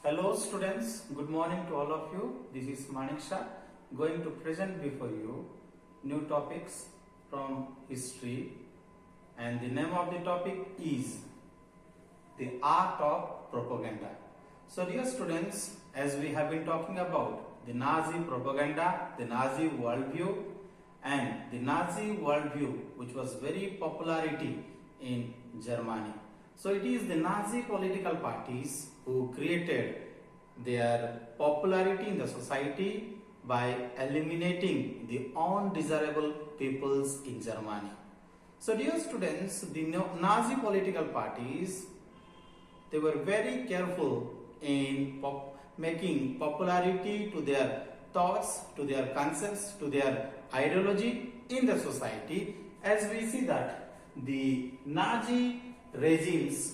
Hello students, good morning to all of you. This is Manik Shah going to present before you new topics from history, and the name of the topic is the art of propaganda. So dear students, as we have been talking about the Nazi propaganda, the Nazi worldview, and the Nazi worldview which was very popularity in Germany. So it is the Nazi political parties who created their popularity in the society by eliminating the undesirable peoples in Germany. So dear students, the Nazi political parties, they were very careful in making popularity to their thoughts, to their concepts, to their ideology in the society. As we see that the Nazi regimes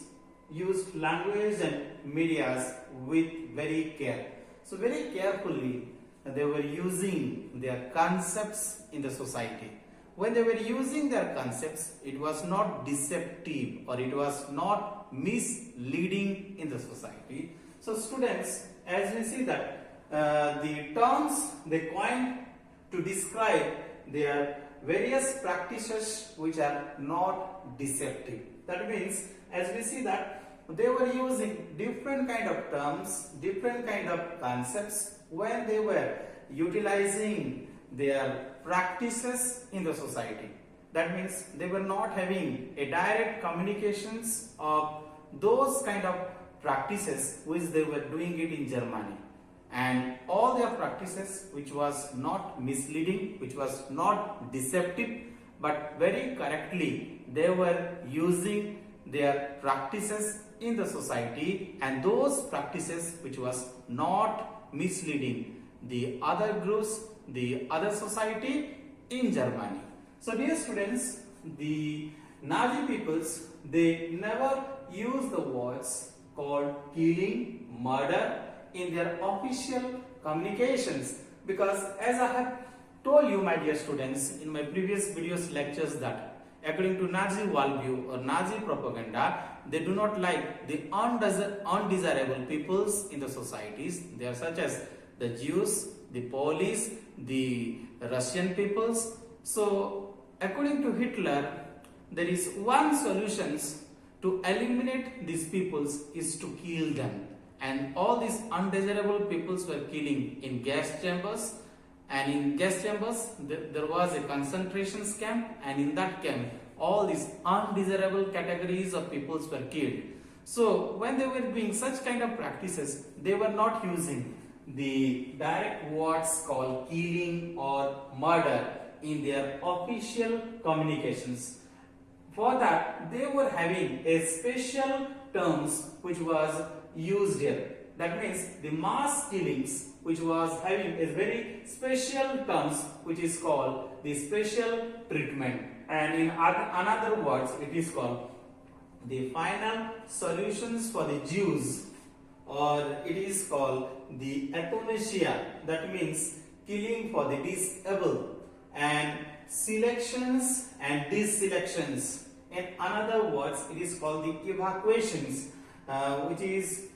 used language and medias with very care. So very carefully they were using their concepts in the society. When they were using their concepts, it was not deceptive or it was not misleading in the society. So students, as we see that the terms they coined to describe their various practices which are not deceptive. That means, as we see that they were using different kind of terms, different kind of concepts when they were utilizing their practices in the society. That means they were not having a direct communications of those kind of practices which they were doing it in Germany. And all their practices which was not misleading, which was not deceptive, but very correctly they were using their practices in the society, and those practices which was not misleading the other groups, the other society in Germany. So dear students, the Nazi peoples, they never use the words called killing, murder in their official communications, because as I have told you, my dear students, in my previous videos lectures, that according to Nazi worldview or Nazi propaganda, they do not like the undesirable peoples in the societies. They are such as the Jews, the Polish, the Russian peoples. So according to Hitler, there is one solution to eliminate these peoples is to kill them. And all these undesirable peoples were killing in gas chambers, and in gas chambers there was a concentration camp, and in that camp all these undesirable categories of peoples were killed. So when they were doing such kind of practices, they were not using the direct words called killing or murder in their official communications. For that, they were having a special terms which was used here. That means the mass killings which was having a very special terms which is called the special treatment, and in another words it is called the final solutions for the Jews, or it is called the euthanasia, that means killing for the disabled, and selections and deselections. In other words, it is called the evacuations, which is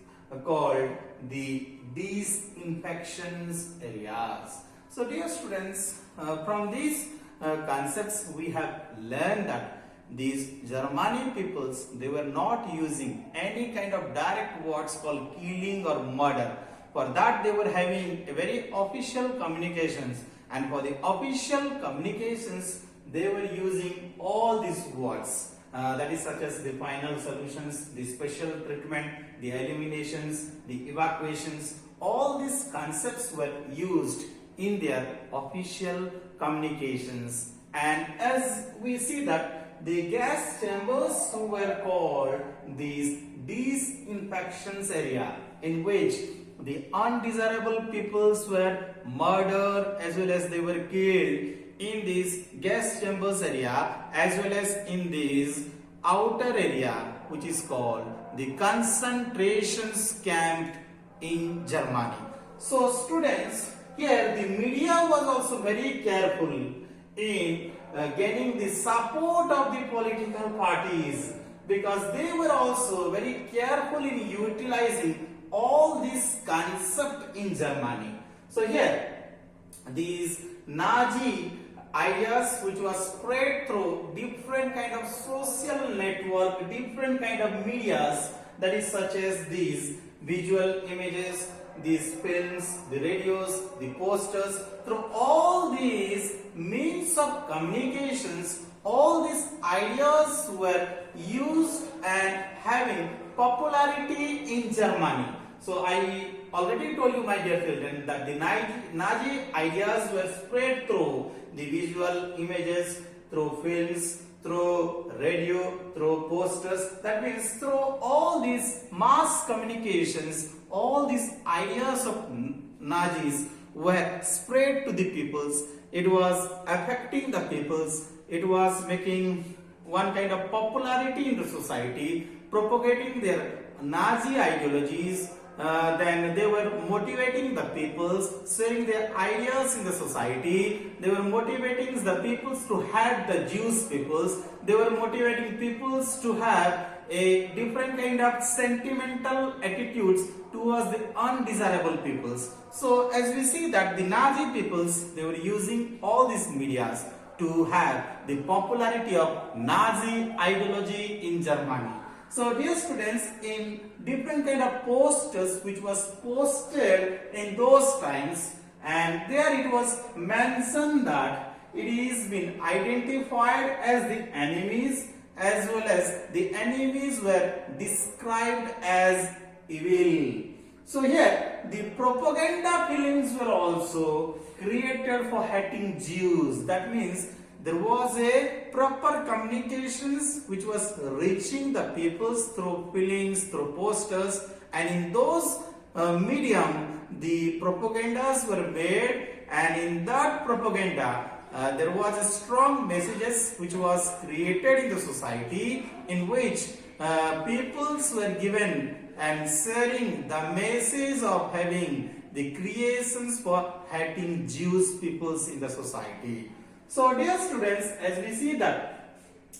called the disinfections areas. So dear students, from these concepts we have learned that these Germanic peoples, they were not using any kind of direct words called killing or murder. For that they were having a very official communications, and for the official communications they were using all these words. That is such as the final solutions, the special treatment, the eliminations, the evacuations. All these concepts were used in their official communications. And as we see that the gas chambers were called these disinfections area, in which the undesirable peoples were murdered as well as they were killed in this gas chambers area, as well as in this outer area which is called the concentration camp in Germany. So students, here the media was also very careful in gaining the support of the political parties, because they were also very careful in utilizing all this concept in Germany. So here, these Nazi ideas which was spread through different kind of social network, different kind of medias, that is such as these visual images, these films, the radios, the posters. Through all these means of communications, all these ideas were used and having popularity in Germany. So I already told you, my dear children, that the Nazi ideas were spread through the visual images, through films, through radio, through posters. That means through all these mass communications, all these ideas of Nazis were spread to the peoples. It was affecting the peoples. It was making one kind of popularity in the society, propagating their Nazi ideologies. Then they were motivating the peoples, sharing their ideas in the society. They were motivating the peoples to hate the Jewish peoples. They were motivating peoples to have a different kind of sentimental attitudes towards the undesirable peoples. So as we see that the Nazi peoples, they were using all these medias to have the popularity of Nazi ideology in Germany. So dear students, in different kind of posters which was posted in those times, and there it was mentioned that it is been identified as the enemies, as well as the enemies were described as evil. So here the propaganda films were also created for hating Jews. That means there was a proper communications which was reaching the peoples through films, through posters, and in those medium the propagandas were made, and in that propaganda there was a strong messages which was created in the society, in which peoples were given and sharing the message of having the creations for hating Jewish peoples in the society. So dear students, as we see that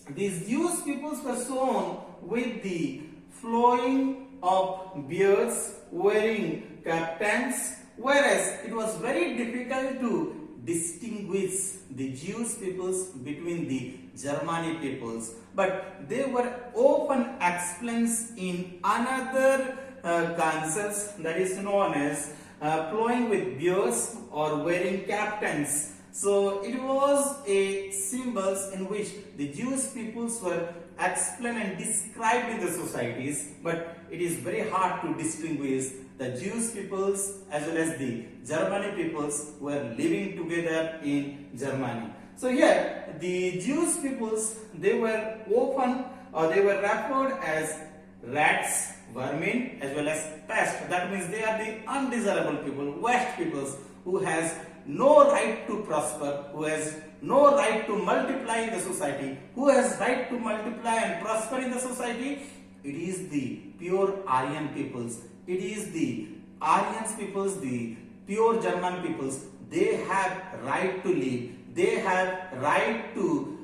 these Jewish peoples were shown with the flowing of beards, wearing caftans, whereas it was very difficult to distinguish the Jewish peoples between the Germanic peoples, but they were often explained in another concepts, that is known as flowing with beards or wearing caftans. So it was a symbols in which the Jewish peoples were explained and described in the societies, but it is very hard to distinguish the Jewish peoples as well as the Germanic peoples who were living together in Germany. So here the Jewish peoples, they were often they were referred as rats, vermin, as well as pest. That means they are the undesirable people, worst peoples who has no right to prosper, who has no right to multiply in the society. Who has right to multiply and prosper in the society? It is the pure Aryan peoples. It is the Aryan peoples, the pure German peoples. They have right to live. They have right to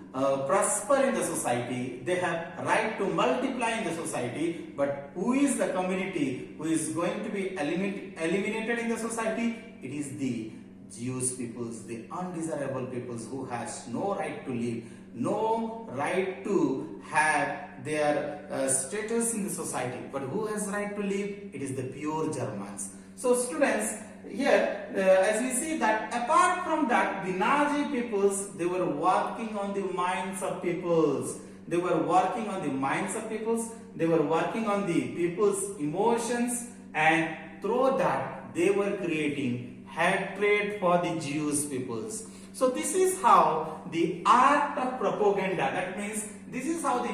prosper in the society. They have right to multiply in the society. But who is the community who is going to be eliminated in the society? It is the Jewish peoples, the undesirable peoples who has no right to live, no right to have their status in the society. But who has right to live? It is the pure Germans. So students, here as we see that apart from that, the Nazi peoples, they were working on the minds of peoples. They were working on the minds of peoples. They were working on the people's emotions, and through that they were creating hatred for the Jewish peoples. So this is how the art of propaganda, that means this is how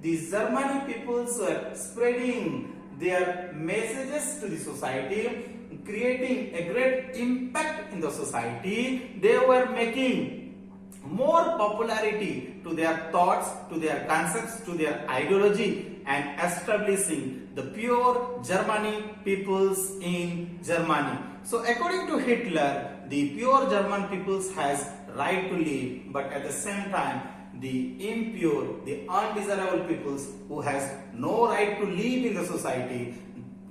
the Germanic peoples were spreading their messages to the society, creating a great impact in the society. They were making more popularity to their thoughts, to their concepts, to their ideology, and establishing the pure Germanic peoples in Germany. So according to Hitler, the pure German peoples has right to live, but at the same time the impure, the undesirable peoples who has no right to live in the society,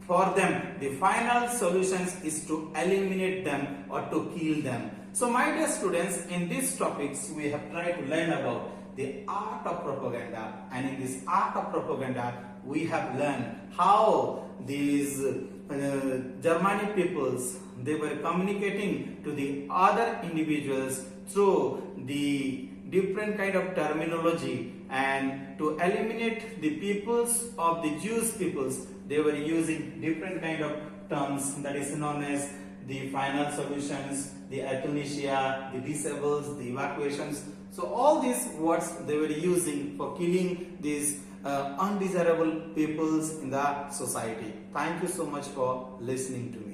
for them, the final solutions is to eliminate them or to kill them. So my dear students, in these topics we have tried to learn about the art of propaganda, and in this art of propaganda we have learned how these Germanic peoples, they were communicating to the other individuals through the different kind of terminology, and to eliminate the peoples of the Jewish peoples, they were using different kind of terms that is known as the final solutions, the euthanasia, the disables, the evacuations. So all these words they were using for killing these undesirable peoples in the society. Thank you so much for listening to me.